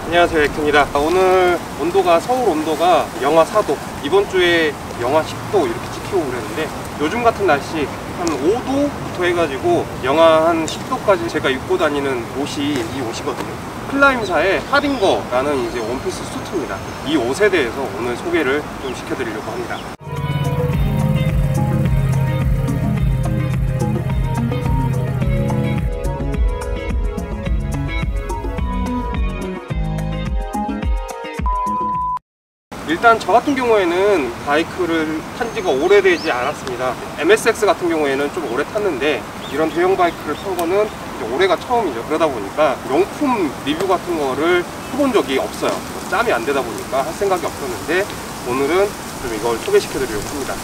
안녕하세요, 엑입니다. 오늘 온도가 서울 온도가 영하 4도, 이번 주에 영하 10도 이렇게 찍히고 그랬는데 요즘 같은 날씨 한 5도부터 해가지고 영하 한 10도까지 제가 입고 다니는 옷이 이 옷이거든요. 클라임사의 하링거라는 이제 원피스 수트입니다. 이 옷에 대해서 오늘 소개를 좀 시켜드리려고 합니다. 일단 저 같은 경우에는 바이크를 탄 지가 오래되지 않았습니다. MSX 같은 경우에는 좀 오래 탔는데 이런 대형 바이크를 탄 거는 이제 올해가 처음이죠. 그러다 보니까 명품 리뷰 같은 거를 해본 적이 없어요. 짬이 안 되다 보니까 할 생각이 없었는데 오늘은 좀 이걸 소개시켜 드리려고 합니다.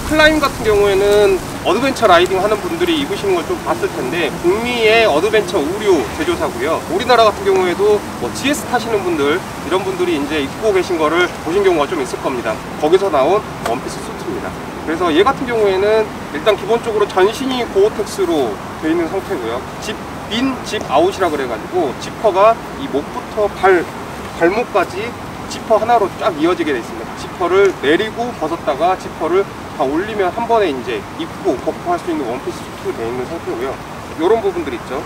클라임 같은 경우에는 어드벤처 라이딩 하는 분들이 입으시는 걸 좀 봤을 텐데 북미의 어드벤처 의류 제조사고요. 우리나라 같은 경우에도 뭐 GS 타시는 분들, 이런 분들이 이제 입고 계신 거를 보신 경우가 좀 있을 겁니다. 거기서 나온 원피스 수트입니다. 그래서 얘 같은 경우에는 일단 기본적으로 전신이 고어텍스로 되어 있는 상태고요. 집 아웃이라 그래가지고 지퍼가 이 목부터 발목까지 지퍼 하나로 쫙 이어지게 되어 있습니다. 지퍼를 내리고 벗었다가 지퍼를 다 올리면 한 번에 이제 입고 벗고 할 수 있는 원피스 수트로 되어 있는 상태고요. 이런 부분들 있죠.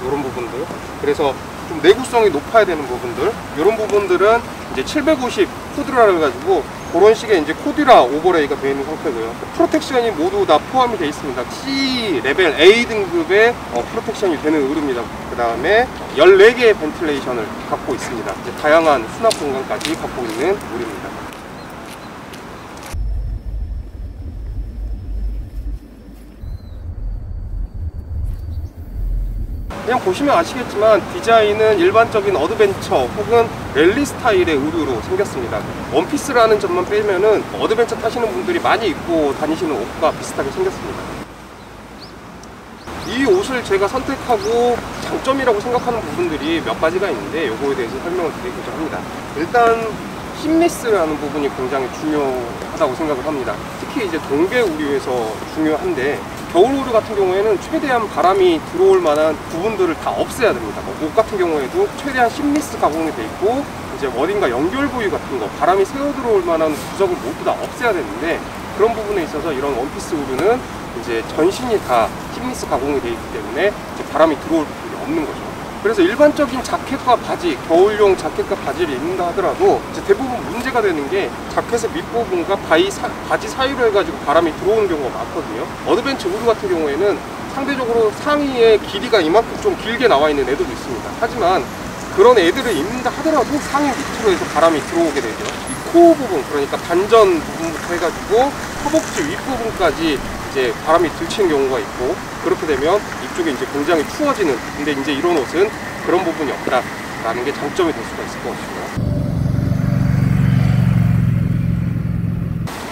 이런 부분들. 그래서 좀 내구성이 높아야 되는 부분들. 이런 부분들은 이제 750 코드라를 가지고 그런 식의 이제 코디라 오버레이가 되어 있는 상태고요. 프로텍션이 모두 다 포함이 되어 있습니다. C 레벨 A 등급의 프로텍션이 되는 의류입니다. 그 다음에 14개의 벤틸레이션을 갖고 있습니다. 이제 다양한 수납 공간까지 갖고 있는 의류입니다. 그냥 보시면 아시겠지만 디자인은 일반적인 어드벤처 혹은 랠리 스타일의 의류로 생겼습니다. 원피스라는 점만 빼면은 어드벤처 타시는 분들이 많이 입고 다니시는 옷과 비슷하게 생겼습니다. 이 옷을 제가 선택하고 장점이라고 생각하는 부분들이 몇 가지가 있는데 요거에 대해서 설명을 드리고자 합니다. 일단 힙리스라는 부분이 굉장히 중요하다고 생각을 합니다. 특히 이제 동계 의류에서 중요한데 겨울 의류 같은 경우에는 최대한 바람이 들어올 만한 부분들을 다 없애야 됩니다. 옷 같은 경우에도 최대한 힙리스 가공이 돼 있고 이제 어딘가 연결 부위 같은 거, 바람이 새어 들어올 만한 구석을 모두 다 없애야 되는데 그런 부분에 있어서 이런 원피스 의류는 이제 전신이 다 힙리스 가공이 되어 있기 때문에 이제 바람이 들어올 부분이 없는 거죠. 그래서 일반적인 자켓과 바지, 겨울용 자켓과 바지를 입는다 하더라도 이제 대부분 문제가 되는 게 자켓의 밑부분과 바지 사이로 해가지고 바람이 들어오는 경우가 많거든요. 어드벤처 의류 같은 경우에는 상대적으로 상의의 길이가 이만큼 좀 길게 나와 있는 애들도 있습니다. 하지만 그런 애들을 입는다 하더라도 상의 밑으로 해서 바람이 들어오게 되죠. 이 코어 부분, 그러니까 단전 부분부터 해가지고 허벅지 윗부분까지 이제 바람이 들치는 경우가 있고, 그렇게 되면 이쪽에 이제 굉장히 추워지는, 근데 이제 이런 옷은 그런 부분이 없다라는 게 장점이 될 수가 있을 것 같습니다.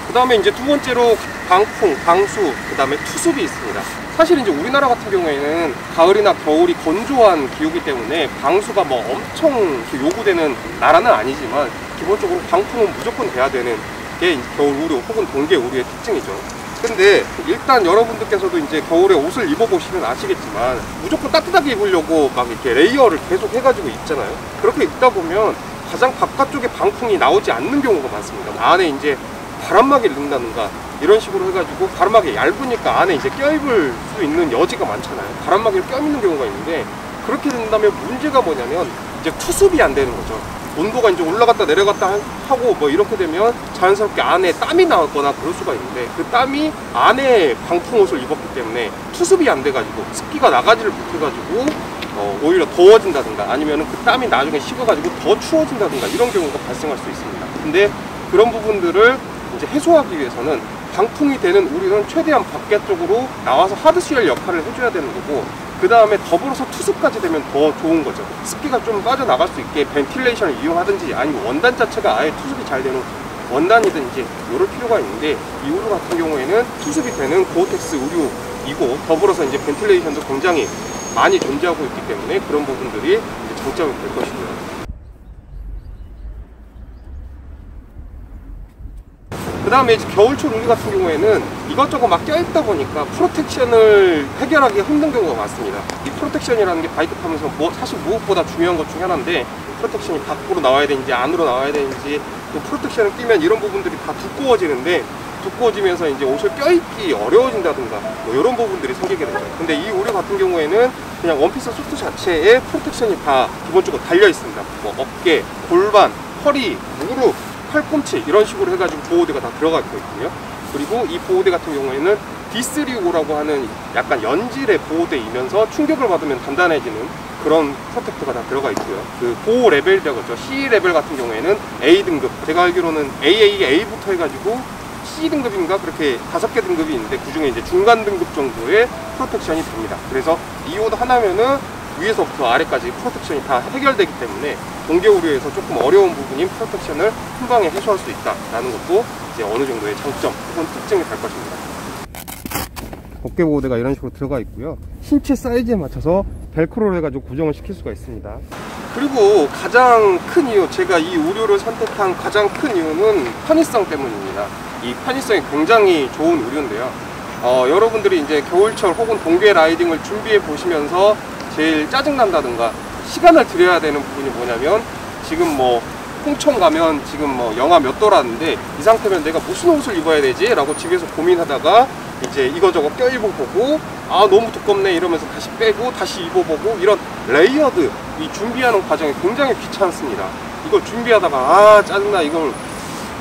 그 다음에 이제 두 번째로 방풍, 방수, 그 다음에 투습이 있습니다. 사실 이제 우리나라 같은 경우에는 가을이나 겨울이 건조한 기후이기 때문에 방수가 뭐 엄청 요구되는 나라는 아니지만 기본적으로 방풍은 무조건 돼야 되는 게 겨울 의류 혹은 동계 의류의 특징이죠. 근데 일단 여러분들께서도 이제 겨울에 옷을 입어보시면 아시겠지만 무조건 따뜻하게 입으려고 막 이렇게 레이어를 계속 해가지고 입잖아요. 그렇게 입다 보면 가장 바깥쪽에 방풍이 나오지 않는 경우가 많습니다. 안에 이제 바람막이를 넣는다든가 이런 식으로 해가지고 바람막이 얇으니까 안에 이제 껴입을 수 있는 여지가 많잖아요. 바람막이를 껴입는 경우가 있는데 그렇게 된다면 문제가 뭐냐면 이제 투습이 안 되는 거죠. 온도가 이제 올라갔다 내려갔다 하고 뭐 이렇게 되면 자연스럽게 안에 땀이 나거나 그럴 수가 있는데 그 땀이 안에 방풍 옷을 입었기 때문에 투습이 안 돼가지고 습기가 나가지를 못해가지고 오히려 더워진다든가 아니면 그 땀이 나중에 식어가지고 더 추워진다든가 이런 경우가 발생할 수 있습니다. 근데 그런 부분들을 이제 해소하기 위해서는 방풍이 되는 의류는 최대한 바깥쪽으로 나와서 하드쉘 역할을 해줘야 되는 거고, 그 다음에 더불어서 투습까지 되면 더 좋은 거죠. 습기가 좀 빠져나갈 수 있게 벤틸레이션을 이용하든지 아니면 원단 자체가 아예 투습이 잘 되는 원단이든지 이럴 필요가 있는데 이 의류 같은 경우에는 투습이 되는 고어텍스 의류이고 더불어서 이제 벤틸레이션도 굉장히 많이 존재하고 있기 때문에 그런 부분들이 이제 장점이 될 것이고요. 그 다음에 이제 겨울철 우리 같은 경우에는 이것저것 막 껴있다 보니까 프로텍션을 해결하기가 힘든 경우가 많습니다. 이 프로텍션이라는 게 바이크 타면서 사실 무엇보다 중요한 것 중에 하나인데, 프로텍션이 밖으로 나와야 되는지 안으로 나와야 되는지, 또 프로텍션을 끼면 이런 부분들이 다 두꺼워지는데, 두꺼워지면서 이제 옷을 껴입기 어려워진다든가 뭐 이런 부분들이 생기게 되죠. 근데 이 우려 같은 경우에는 그냥 원피스 소트 자체에 프로텍션이 다 기본적으로 달려 있습니다. 뭐 어깨, 골반, 허리, 무릎, 팔꿈치 이런 식으로 해가지고 보호대가 다 들어가 있거든요. 그리고 이 보호대 같은 경우에는 D355라고 하는 약간 연질의 보호대이면서 충격을 받으면 단단해지는 그런 프로텍터가 다 들어가 있고요. 그 보호 레벨이라고 하죠. C 레벨 같은 경우에는 A 등급, 제가 알기로는 AAA부터 해가지고 C 등급인가 그렇게 5개 등급이 있는데, 그 중에 이제 중간 등급 정도의 프로텍션이 됩니다. 그래서 이 옷 하나면은 위에서부터 아래까지 프로텍션이 다 해결되기 때문에 동계 우려에서 조금 어려운 부분인 프로텍션을 한 방에 해소할 수 있다라는 것도 이제 어느 정도의 장점 혹은 특징이 될 것입니다. 어깨 보호대가 이런 식으로 들어가 있고요. 신체 사이즈에 맞춰서 벨크로를 해가지고 고정을 시킬 수가 있습니다. 그리고 가장 큰 이유, 제가 이 우류를 선택한 가장 큰 이유는 편의성 때문입니다. 이 편의성이 굉장히 좋은 우류인데요. 여러분들이 이제 겨울철 혹은 동계 라이딩을 준비해 보시면서 제일 짜증난다든가 시간을 들여야 되는 부분이 뭐냐면, 지금 뭐 홍천 가면 지금 뭐 영하 몇 도라는데 이 상태면 내가 무슨 옷을 입어야 되지? 라고 집에서 고민하다가 이제 이거저거 껴입어보고 아 너무 두껍네 이러면서 다시 빼고 다시 입어보고, 이런 레이어드 이 준비하는 과정이 굉장히 귀찮습니다. 이걸 준비하다가 아 짜증나, 이걸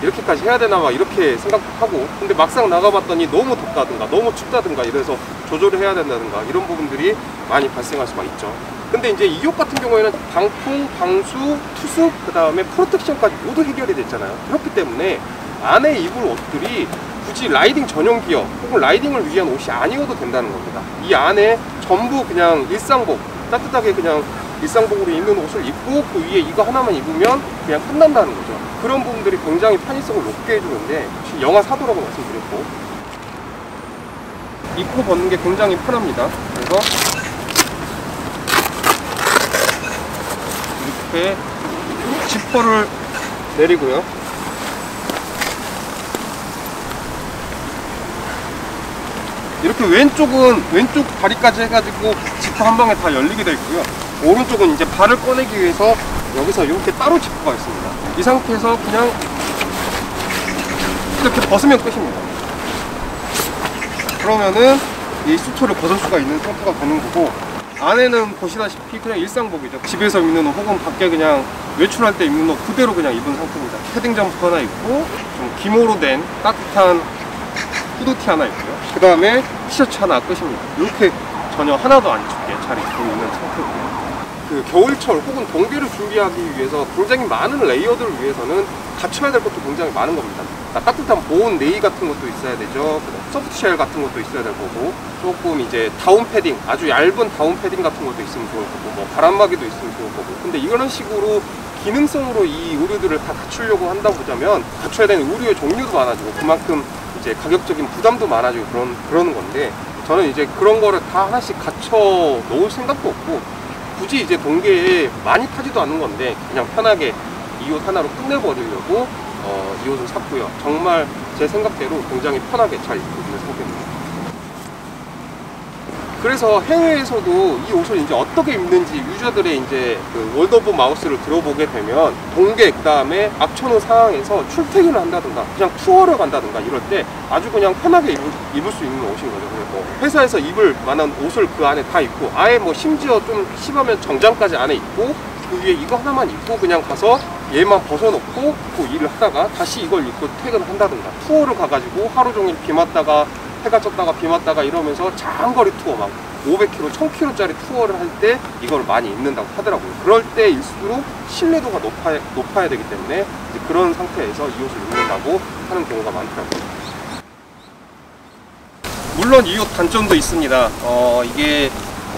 이렇게까지 해야 되나 막 이렇게 생각하고, 근데 막상 나가봤더니 너무 덥다든가 너무 춥다든가 이래서 조절을 해야 된다든가 이런 부분들이 많이 발생할 수가 있죠. 근데 이제 이 옷 같은 경우에는 방풍, 방수, 투습, 그 다음에 프로텍션까지 모두 해결이 됐잖아요. 그렇기 때문에 안에 입을 옷들이 굳이 라이딩 전용 기어 혹은 라이딩을 위한 옷이 아니어도 된다는 겁니다. 이 안에 전부 그냥 일상복, 따뜻하게 그냥 일상복으로 입는 옷을 입고 그 위에 이거 하나만 입으면 그냥 끝난다는 거죠. 그런 부분들이 굉장히 편의성을 높게 해주는데, 영하 4도라고 말씀드렸고, 입고 벗는 게 굉장히 편합니다. 그래서 이렇게 지퍼를 내리고요. 이렇게 왼쪽 다리까지 해가지고 지퍼 한 방에 다 열리게 되어 있고요. 오른쪽은 이제 발을 꺼내기 위해서 여기서 이렇게 따로 지퍼가 있습니다. 이 상태에서 그냥 이렇게 벗으면 끝입니다. 그러면은 이 수트를 벗을 수가 있는 상태가 되는 거고, 안에는 보시다시피 그냥 일상복이죠. 집에서 입는 옷 혹은 밖에 그냥 외출할 때 입는 옷 그대로 그냥 입은 상태입니다. 패딩 점프 하나 입고 좀 기모로 된 따뜻한 후드티 하나 있고요. 그 다음에 티셔츠 하나 끝입니다. 이렇게 전혀 하나도 안 춥게 잘 입고 있는 상태고요. 그 겨울철 혹은 동계를 준비하기 위해서 굉장히 많은 레이어드를 위해서는 갖춰야 될 것도 굉장히 많은 겁니다. 따뜻한 보온 네이 같은 것도 있어야 되죠. 소프트쉘 같은 것도 있어야 될 거고, 조금 이제 다운 패딩, 아주 얇은 다운 패딩 같은 것도 있으면 좋을 거고, 뭐 바람막이도 있으면 좋을 거고. 근데 이런 식으로 기능성으로 이 의류들을 다 갖추려고 한다 보자면 갖춰야 되는 의류의 종류도 많아지고 그만큼 이제 가격적인 부담도 많아지고 그러는 건데, 저는 이제 그런 거를 다 하나씩 갖춰 놓을 생각도 없고, 굳이 이제 동계에 많이 타지도 않는 건데 그냥 편하게 이 옷 하나로 끝내버리려고 이 옷을 샀고요. 정말 제 생각대로 굉장히 편하게 잘 입고 있는 상태입니다. 그래서 해외에서도 이 옷을 이제 어떻게 입는지 유저들의 이제 그 월드 오브 마우스를 들어보게 되면, 동계 그 다음에 악천후 상황에서 출퇴근을 한다든가 그냥 투어를 간다든가 이럴 때 아주 그냥 편하게 입을 수 있는 옷인 거죠. 뭐 회사에서 입을 만한 옷을 그 안에 다 입고, 아예 뭐 심지어 좀 심하면 정장까지 안에 입고 그 위에 이거 하나만 입고 그냥 가서 얘만 벗어놓고 그 일을 하다가 다시 이걸 입고 퇴근한다든가, 투어를 가가지고 하루 종일 비 맞다가 해가 졌다가 비 맞다가 이러면서 장거리 투어 막 500km, 1000km짜리 투어를 할 때 이걸 많이 입는다고 하더라고요. 그럴 때일수록 신뢰도가 높아야 되기 때문에 이제 그런 상태에서 이 옷을 입는다고 하는 경우가 많더라고요. 물론 이 옷 단점도 있습니다. 이게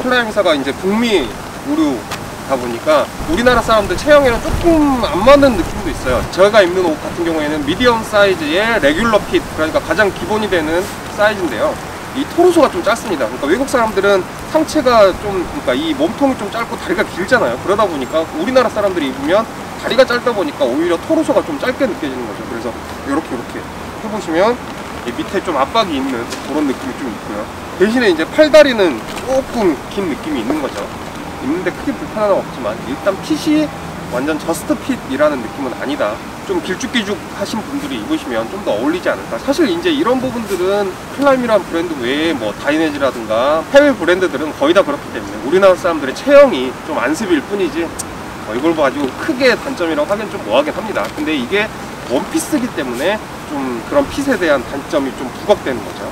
콜라 행사가 이제 북미 의류다 보니까 우리나라 사람들 체형에는 조금 안 맞는 느낌도 있어요. 제가 입는 옷 같은 경우에는 미디엄 사이즈의 레귤러 핏, 그러니까 가장 기본이 되는 사이즈인데요. 이 토르소가 좀 짧습니다. 그러니까 외국 사람들은 상체가 좀, 그러니까 이 몸통이 좀 짧고 다리가 길잖아요. 그러다 보니까 우리나라 사람들이 입으면 다리가 짧다 보니까 오히려 토르소가 좀 짧게 느껴지는 거죠. 그래서 이렇게 해보시면 이 밑에 좀 압박이 있는 그런 느낌이 좀 있고요. 대신에 이제 팔다리는 조금 긴 느낌이 있는 거죠. 있는데 크게 불편한 건 없지만 일단 핏이 완전 저스트 핏이라는 느낌은 아니다. 좀 길쭉길쭉 하신 분들이 입으시면 좀 더 어울리지 않을까. 사실 이제 이런 부분들은 클라임이라는 브랜드 외에 뭐 다이내지라든가 해외 브랜드들은 거의 다 그렇기 때문에 우리나라 사람들의 체형이 좀 안습일 뿐이지 이걸 가지고 크게 단점이라고 하긴 좀 뭐하긴 합니다. 근데 이게 원피스이기 때문에 좀 그런 핏에 대한 단점이 좀 부각되는 거죠.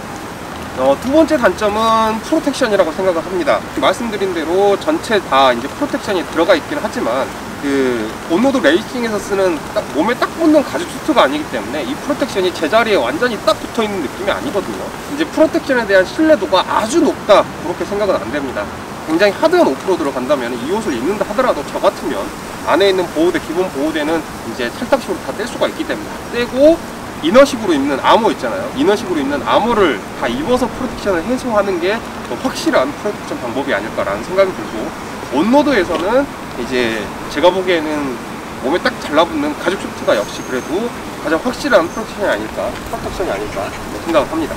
두 번째 단점은 프로텍션이라고 생각을 합니다. 말씀드린 대로 전체 다 이제 프로텍션이 들어가 있긴 하지만 그 온로드 레이싱에서 쓰는 딱 몸에 딱 붙는 가죽 수트가 아니기 때문에 이 프로텍션이 제자리에 완전히 딱 붙어 있는 느낌이 아니거든요. 이제 프로텍션에 대한 신뢰도가 아주 높다 그렇게 생각은 안 됩니다. 굉장히 하드한 오프로드로 간다면 이 옷을 입는다 하더라도 저 같으면 안에 있는 보호대, 기본 보호대는 이제 찰떡식으로 다 뗄 수가 있기 때문에 떼고 이너식으로 입는 아머 있잖아요. 이너식으로 입는 아머를 다 입어서 프로텍션을 해소하는 게 더 확실한 프로텍션 방법이 아닐까라는 생각이 들고, 온로드에서는 이제 제가 보기에는 몸에 딱 달라붙는 가죽 수트가 역시 그래도 가장 확실한 프로텍션이 아닐까 생각을 합니다.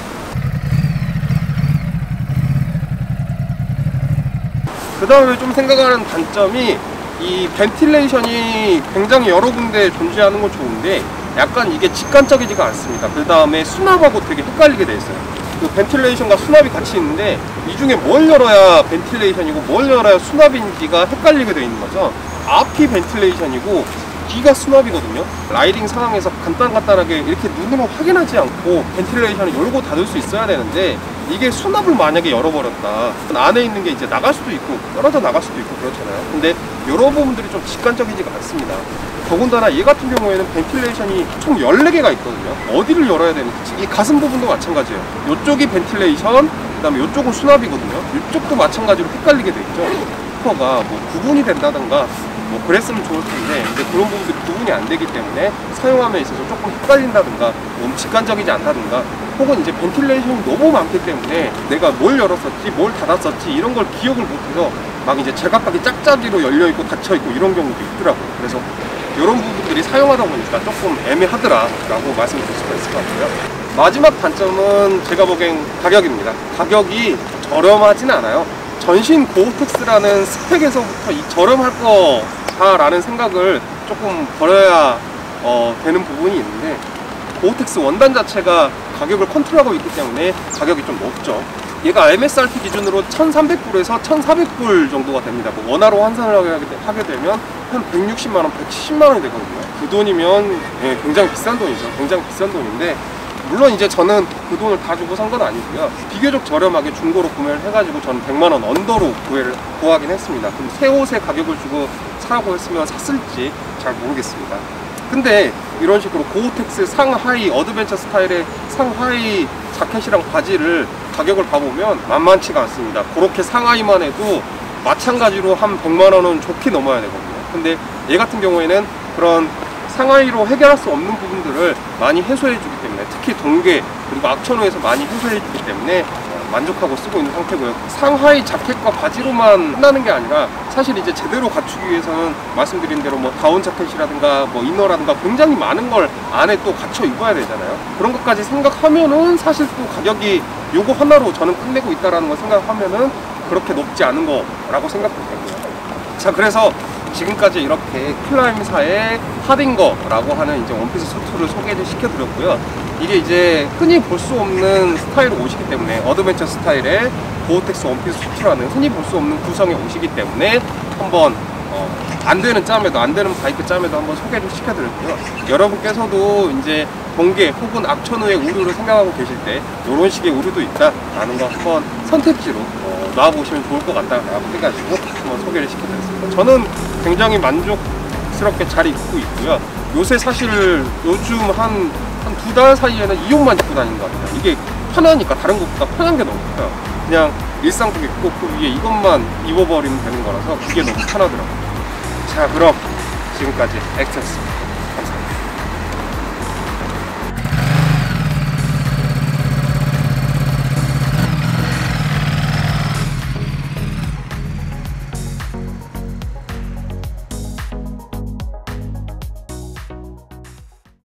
그 다음에 좀 생각하는 단점이 이 벤틸레이션이 굉장히 여러 군데 존재하는 건 좋은데 약간 이게 직관적이지가 않습니다. 그 다음에 수납하고 되게 헷갈리게 돼 있어요. 그 벤틸레이션과 수납이 같이 있는데 이 중에 뭘 열어야 벤틸레이션이고 뭘 열어야 수납인지가 헷갈리게 돼 있는 거죠. 앞이 벤틸레이션이고 뒤가 수납이거든요. 라이딩 상황에서 간단하게 이렇게 눈으로 확인하지 않고 벤틸레이션을 열고 닫을 수 있어야 되는데 이게 수납을 만약에 열어버렸다, 안에 있는 게 이제 나갈 수도 있고 떨어져 나갈 수도 있고 그렇잖아요. 근데 이런 부분들이 좀 직관적이지가 않습니다. 더군다나 얘 같은 경우에는 벤틸레이션이 총 14개가 있거든요. 어디를 열어야 되는지, 이 가슴 부분도 마찬가지예요. 이쪽이 벤틸레이션, 그 다음에 이쪽은 수납이거든요. 이쪽도 마찬가지로 헷갈리게 돼 있죠. 스피커가 뭐 구분이 된다던가 뭐 그랬으면 좋을 텐데 이제 그런 부분들이 구분이 안 되기 때문에 사용함에 있어서 조금 헷갈린다든가 너무 직관적이지 않다든가, 혹은 이제 벤틸레이션이 너무 많기 때문에 내가 뭘 열었었지 뭘 닫았었지 이런 걸 기억을 못해서 막 이제 제각각이 짝짝이로 열려있고 닫혀있고 이런 경우도 있더라고요. 그래서 이런 부분들이 사용하다 보니까 조금 애매하더라라고 말씀드릴 수가 있을 것 같고요. 마지막 단점은 제가 보기엔 가격입니다. 가격이 저렴하진 않아요. 전신 고어텍스라는 스펙에서부터 이 저렴할 거다라는 생각을 조금 버려야 되는 부분이 있는데, 고어텍스 원단 자체가 가격을 컨트롤하고 있기 때문에 가격이 좀 높죠. 얘가 MSRP 기준으로 1,300불에서 1,400불 정도가 됩니다. 뭐 원화로 환산을 하게 되면 한 160만원, 170만원이 되거든요. 그 돈이면 굉장히 비싼 돈이죠. 굉장히 비싼 돈인데, 물론 이제 저는 그 돈을 다 주고 산 건 아니고요. 비교적 저렴하게 중고로 구매를 해가지고 저는 100만원 언더로 구하긴 했습니다. 그럼 새 옷의 가격을 주고 사라고 했으면 샀을지 잘 모르겠습니다. 근데 이런 식으로 고어텍스 상하이 어드벤처 스타일의 상하이 자켓이랑 바지를 가격을 봐보면 만만치가 않습니다. 그렇게 상하이만 해도 마찬가지로 한 100만원은 좋게 넘어야 되거든요. 근데 얘 같은 경우에는 그런 상하이로 해결할 수 없는 부분들을 많이 해소해 주기 때문에, 특히 동계 그리고 악천후에서 많이 해소해 주기 때문에 만족하고 쓰고 있는 상태고요. 상하이 자켓과 바지로만 끝나는 게 아니라 사실 이제 제대로 갖추기 위해서는 말씀드린 대로 뭐 다운 자켓이라든가 뭐 이너라든가 굉장히 많은 걸 안에 또 갖춰 입어야 되잖아요. 그런 것까지 생각하면은 사실 또 가격이 요거 하나로 저는 끝내고 있다라는 걸 생각하면은 그렇게 높지 않은 거라고 생각되고요. 자, 그래서 지금까지 이렇게 클라임사의 하딩거라고 하는 이제 원피스 수트를 소개를 시켜드렸고요. 이게 이제 흔히 볼 수 없는 스타일 옷이기 때문에, 어드벤처 스타일의 고어텍스 원피스 수트라는 흔히 볼 수 없는 구성의 옷이기 때문에 한번 안 되는 짬에도, 안 되는 바이크 짬에도 한번 소개를 시켜드렸고요. 여러분께서도 이제 동계 혹은 악천후의 우류를 생각하고 계실 때 이런 식의 우류도 있다라는 거 한번 선택지로 놔보시면 좋을 것 같다라고 해가지고 한번 소개를 시켜드렸습니다. 저는 굉장히 만족스럽게 잘 입고 있고요. 요새 사실 요즘 한 2달 사이에는 이 옷만 입고 다니는 것 같아요. 이게 편하니까, 다른 것보다 편한 게 너무 커요. 그냥 일상복 입고 그 위에 이것만 입어버리면 되는 거라서 그게 너무 편하더라고요. 자, 그럼 지금까지 엑스였습니다.